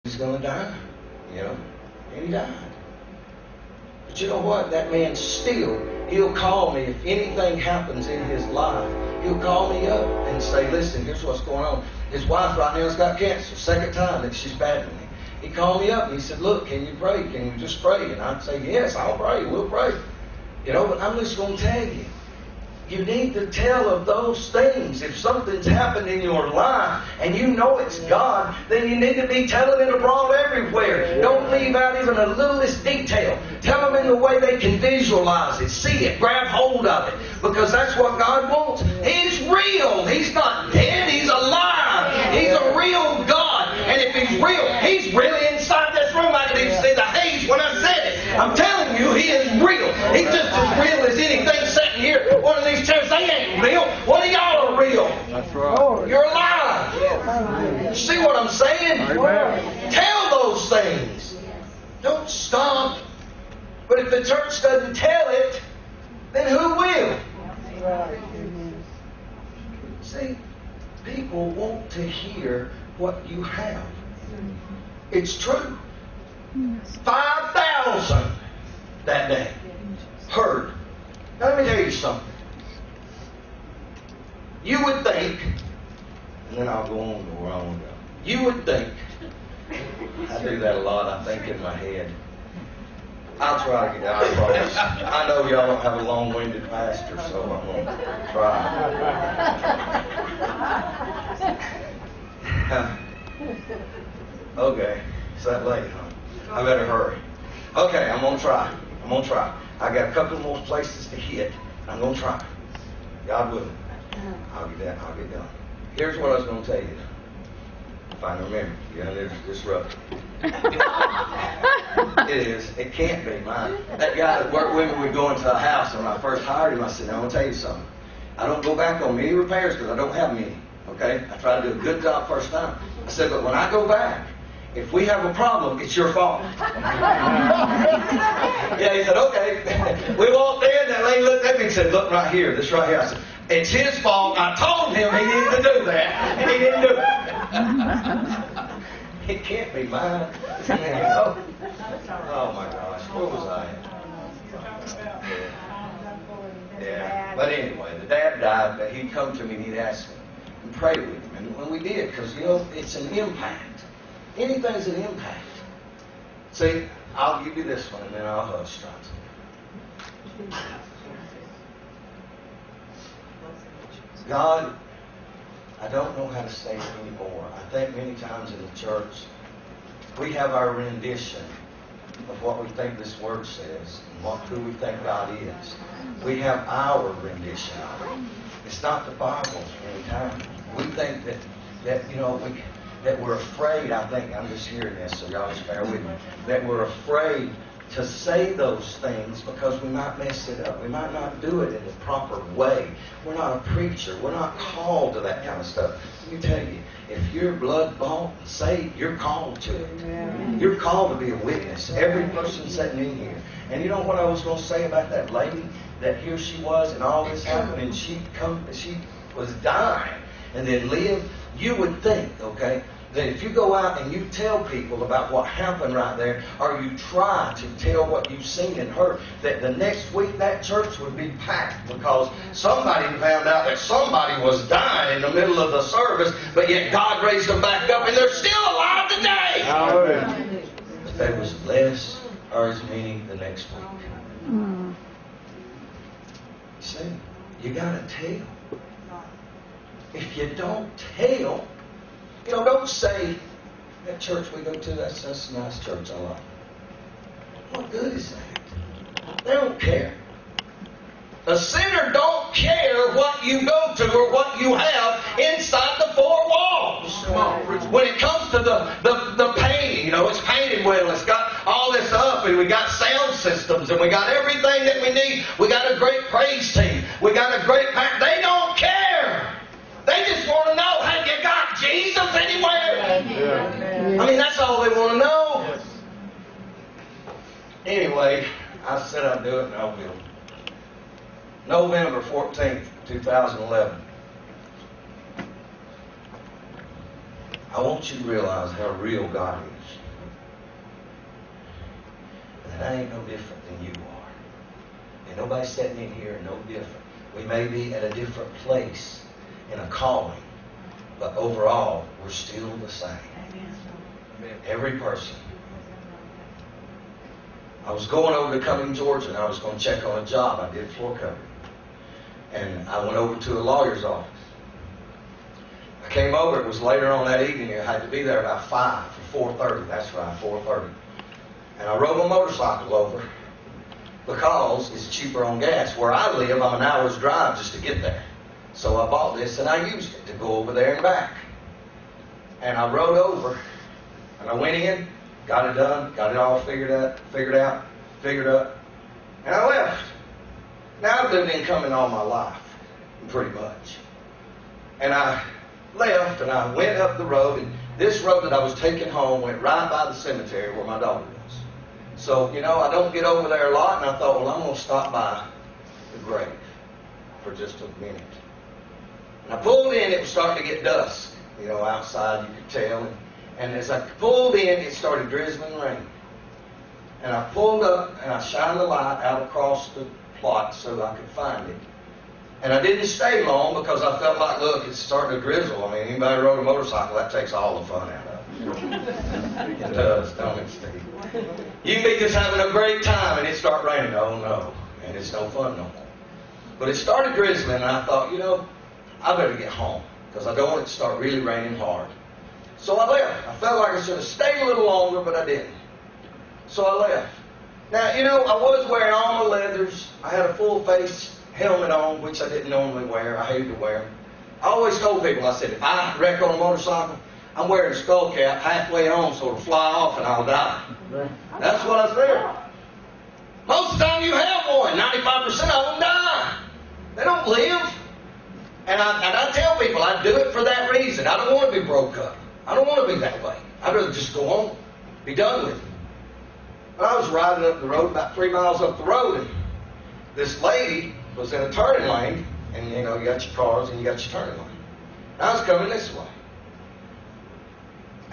he's going to die, you know, and he died. But you know what? That man still, he'll call me if anything happens in his life. He'll call me up and say, listen, here's what's going on. His wife right now has got cancer, second time that she's battling it. He called me up and he said, look, can you pray? Can you just pray? And I'd say, yes, I'll pray. We'll pray. You know, but I'm just going to tell you, you need to tell of those things. If something's happened in your life and you know it's God, then you need to be telling it abroad everywhere. Don't leave out even a littlest detail. Tell them in the way they can visualize it, see it, grab hold of it. Because that's what God wants. He's real. He's not dead. He's alive. He's a real God. And if He's real, He's really inside this room. I didn't even see the haze when I said it. I'm telling you, He is real. He's just as real as anything sitting here. One of these chairs, they ain't real. One of y'all are real. That's right. You're alive. See what I'm saying? Amen. Tell those things. Don't stop. But if the church doesn't tell it, then who will? See, people want to hear what you have. It's true. 5,000 that day heard. Now let me tell you something. You would think, and then I'll go on to where I want to go. You would think, I do that a lot, I think in my head. I'll try to get out, I promise. I know y'all don't have a long-winded pastor, so I'm going to try. Okay, it's that late, huh? I better hurry. Okay, I'm going to try. I got a couple more places to hit. I'm going to try. God willing. I'll get done. Here's what I was going to tell you. If I remember. Yeah, it's disrupted. It is. It can't be mine. That guy that worked with me would go into a house, and when I first hired him, I said, I'm going to tell you something. I don't go back on many repairs because I don't have many. Okay? I try to do a good job first time. I said, but when I go back, if we have a problem, it's your fault. Yeah, he said, okay. We walked in, that lady looked at me and said, look right here, this right here. I said, it's his fault. I told him he needed to do that, and he didn't do it. It can't be mine. Oh my gosh, where was I at? Yeah. But anyway, the dad died, but he'd come to me and he'd ask me and pray with him. And when we did, because, you know, it's an impact. Anything's an impact. See, I'll give you this one and then I'll hush. God, I don't know how to say it anymore. I think many times in the church, we have our rendition of what we think this word says and who we think God is. We have our rendition of it. It's not the Bible many times. We think that you know, that we're afraid, I think, I'm just hearing this, so y'all just bear with me, that we're afraid to say those things because we might mess it up. We might not do it in the proper way. We're not a preacher. We're not called to that kind of stuff. Let me tell you, if you're blood-bought and saved, you're called to it. Amen. You're called to be a witness. Every person sitting in here. And you know what I was going to say about that lady? That here she was and all this happened and she was dying and then lived. You would think, okay, that if you go out and you tell people about what happened right there, or you try to tell what you've seen and heard, that the next week that church would be packed because somebody found out that somebody was dying in the middle of the service, but yet God raised them back up and they're still alive today. Hallelujah. But there was less or as many the next week. See, you got to tell. If you don't tell, you know, don't say, that church we go to, that's a nice church, I like it. What good is that? They don't care. A sinner don't care what you go to or what you have inside the four walls. When it comes to the painting, you know, it's painted well, it's got all this up, and we got sound systems, and we got everything that we need. We got a great praise team. We got a great pack. They don't care. They just want to know, have you got Jesus anywhere? Yeah. I mean, that's all they want to know. Yes. Anyway, I said I'd do it, and I will. November 14th, 2011. I I want you to realize how real God is. And that I ain't no different than you are. And nobody sitting in here no different. We may be at a different place in a calling, but overall, we're still the same. Every person. I was going over to Cumming, Georgia, and I was going to check on a job. I did floor covering. And I went over to a lawyer's office. I came over. It was later on that evening. I had to be there about 5 for 4:30. That's right, 4:30. And I rode my motorcycle over because it's cheaper on gas. Where I live, I'm an hour's drive just to get there. So I bought this and I used it to go over there and back. And I rode over and I went in, got it done, got it all figured up, and I left. Now I've lived in Cumming all my life, pretty much. And I left and I went up the road, and this road that I was taking home went right by the cemetery where my daughter was. So, I don't get over there a lot, and I thought, well, I'm going to stop by the grave for just a minute. And I pulled in, it was starting to get dusk. Outside you could tell. And as I pulled in, it started drizzling rain. And I pulled up and I shined the light out across the plot so I could find it. And I didn't stay long because I felt like, look, it's starting to drizzle. I mean, anybody rode a motorcycle, that takes all the fun out of it. It does, don't it, Steve? You can be just having a great time and it start raining. Oh, no. And it's no fun no more. But it started drizzling and I thought, I better get home because I don't want it to start really raining hard. So I left. I felt like I should have stayed a little longer, but I didn't. So I left. Now, I was wearing all my leathers. I had a full face helmet on, which I didn't normally wear. I hated to wear them. I always told people, I said, if I wreck on a motorcycle, I'm wearing a skull cap halfway home so it'll fly off and I'll die. That's what I said. Most of the time you have one. 95% of them die. They don't live. And I tell people I do it for that reason. I don't want to be broke up. I don't want to be that way. I'd rather just go home, be done with it. But I was riding up the road, about 3 miles up the road, and this lady was in a turning lane, and you got your cars and you got your turning lane. And I was coming this way.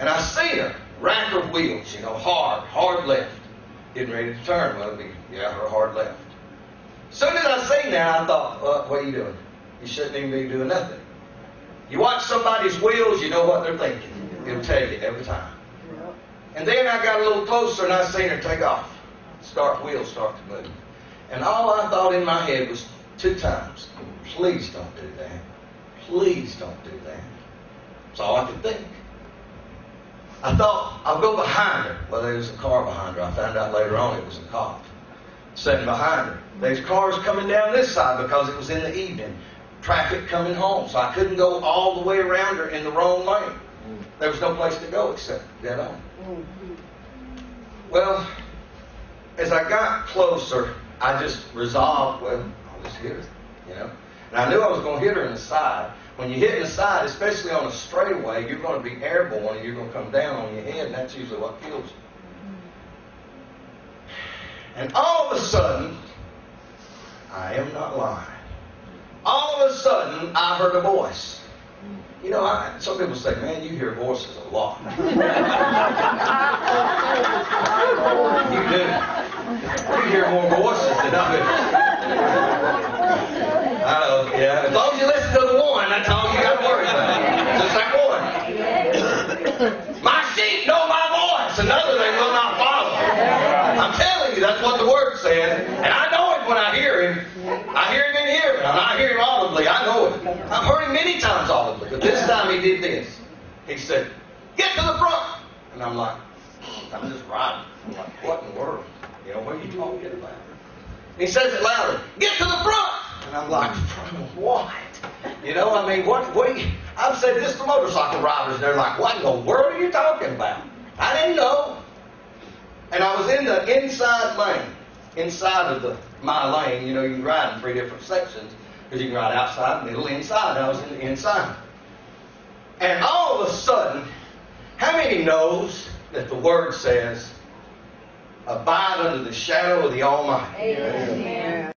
And I seen her, rack her wheels, hard left. Getting ready to turn, her hard left. As soon as I seen that, I thought, what are you doing? You shouldn't even be doing nothing. You watch somebody's wheels, you know what they're thinking. It'll tell you every time. And then I got a little closer and I seen her take off. Wheels start to move. And all I thought in my head was 2 times, please don't do that. Please don't do that. That's all I could think. I thought, I'll go behind her. Well, there was a car behind her. I found out later on it was a cop sitting behind her. There's cars coming down this side because it was in the evening. Traffic coming home. So I couldn't go all the way around her in the wrong lane. There was no place to go except dead on. Well, as I got closer, I just resolved, I'll just hit her, And I knew I was going to hit her in the side. When you hit in the side, especially on a straightaway, you're going to be airborne and you're going to come down on your head, and that's usually what kills you. And all of a sudden, I am not lying. All of a sudden, I heard a voice. Some people say, man, you hear voices a lot. You do. You hear more voices than I do. As long as you listen to the one, that's all you got to worry about. Just that one. My sheep know my voice, another they will not follow. I'm telling you, that's what the Word says. And I know it when I hear Him. I hear Him in here, and I hear Him audibly. I know it. I've heard Him many times audibly, but this time He did this. He said, get to the front. And I'm like, I'm just riding. I'm like, what in the world? What are you talking about? And He says it louder, get to the front. And I'm like, what? What are you... I've said this to motorcycle riders, they're like, what in the world are you talking about? I didn't know. And I was in the inside lane, inside of my lane. You can ride in 3 different sections, because you can ride outside, middle, inside. I was in the inside. And all of a sudden, how many knows that the Word says, abide under the shadow of the Almighty? Amen.